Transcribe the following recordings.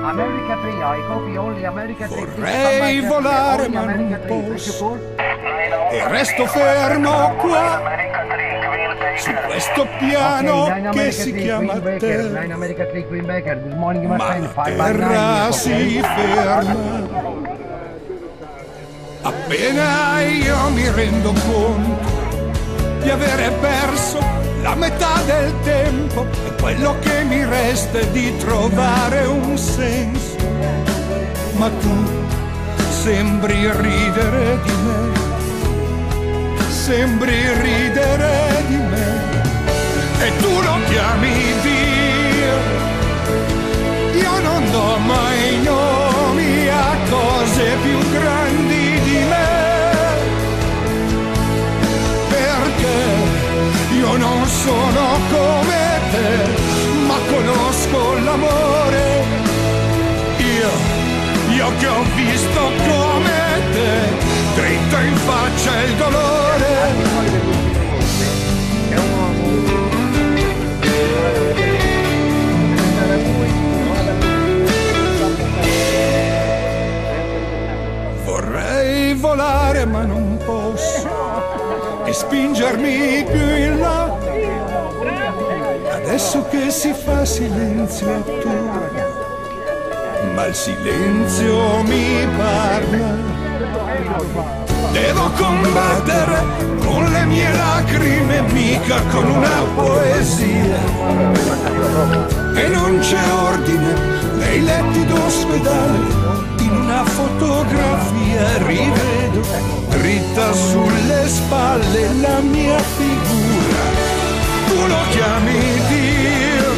America 3, I copy only America 3. Vorrei volare ma non posso e resto fermo qua su questo piano che si chiama terra, ma terra si ferma appena io mi rendo conto di avere perso la metà del tempo e quello che mi resta è di trovare un senso. Ma tu sembri ridere di me, sembri ridere di me, e tu lo chiami Dio. Io non do mai nomi a cose più grandi di me, perché io non sono come te, ma conosco l'amore. Io che ho visto come te, dritto in faccia il dolore. Vorrei volare ma non posso e spingermi più in là. Adesso che si fa silenzio attorno, ma il silenzio mi parla. Devo combattere con le mie lacrime, mica con una poesia. E non c'è ordine nei letti d'ospedale, in una fotografia rivedo dritta sulle spalle la mia figura. Tu lo chiami Dio,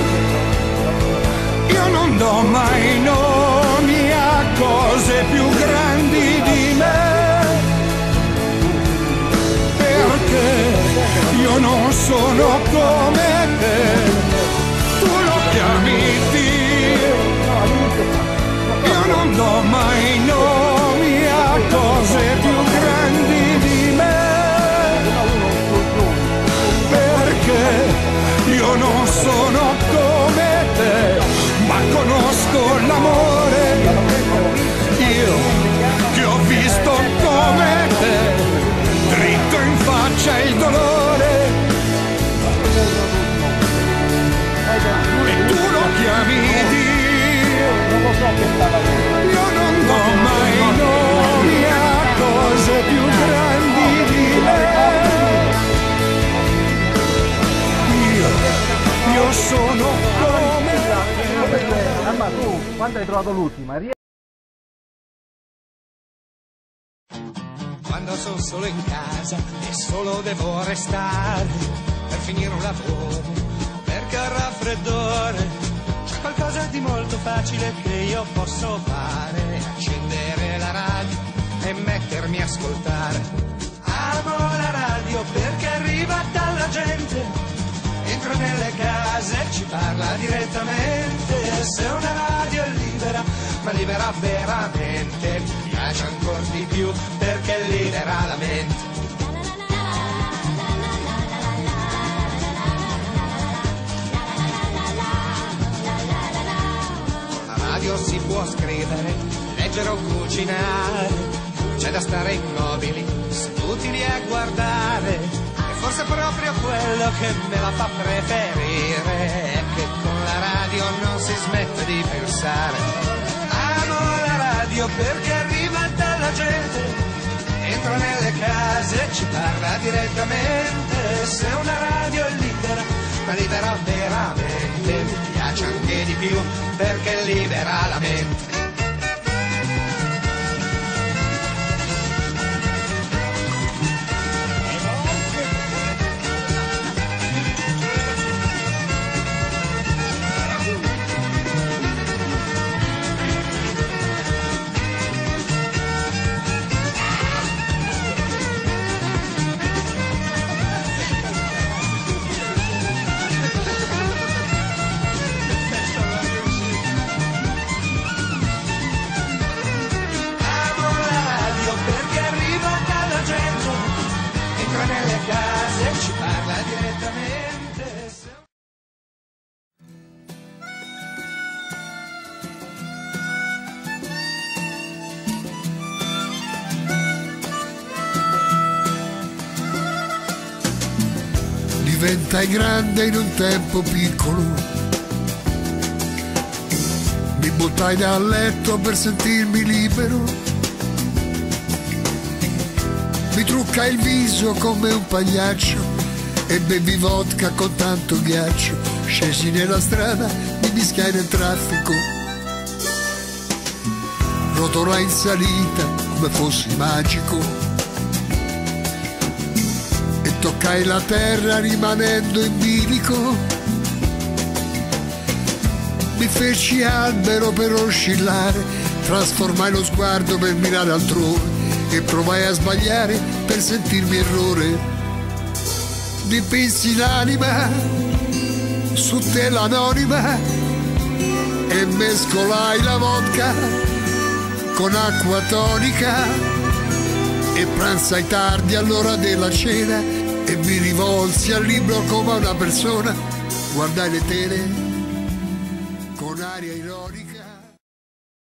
io non do mai nomi a cose più grandi di me, perché io non sono come te. Tu lo chiami Dio, io non do mai nomi a cose più grandi di me, perché io non sono come te, ma conosco l'amore. Io che ho visto come te, dritto in faccia il dolore, e tu lo chiami Dio. Io non do mai nomi a cose più grandi di me. Io sono come te. Mamma, tu quando hai trovato l'ultima? Quando sono solo in casa e solo devo restare per finire un lavoro, perché ho raffreddore, c'è qualcosa di molto facile che io posso fare: accendere la radio e mettermi a ascoltare. Amo la radio perché arriva dalla gente, entra nelle case e ci parla direttamente. Se una radio è libera, ma libera veramente, mi piace ancora di più perché libera la mente. La radio si può scrivere, leggere o cucinare, c'è da stare immobili, seduti lì a guardare. Forse proprio quello che me la fa preferire è che con la radio non si smette di pensare. Amo la radio perché arriva dalla gente, entra nelle case e ci parla direttamente. Se una radio è libera, ma libera veramente, mi piace anche di più perché libera la mente. diventai grande in un tempo piccolo. Mi buttai dal letto per sentirmi libero. Mi truccai il viso come un pagliaccio e bevi vodka con tanto ghiaccio. Scesi nella strada, mi mischiai nel traffico. Rotolai in salita come fossi magico e toccai la terra rimanendo in bilico. Mi feci albero per oscillare, trasformai lo sguardo per mirare altrove e provai a sbagliare per sentirmi errore. Dipinsi l'anima su tela anonima e mescolai la vodka con acqua tonica e pranzai tardi all'ora della cena e mi rivolsi al libro come a una persona. Guardai le tele con aria ironica.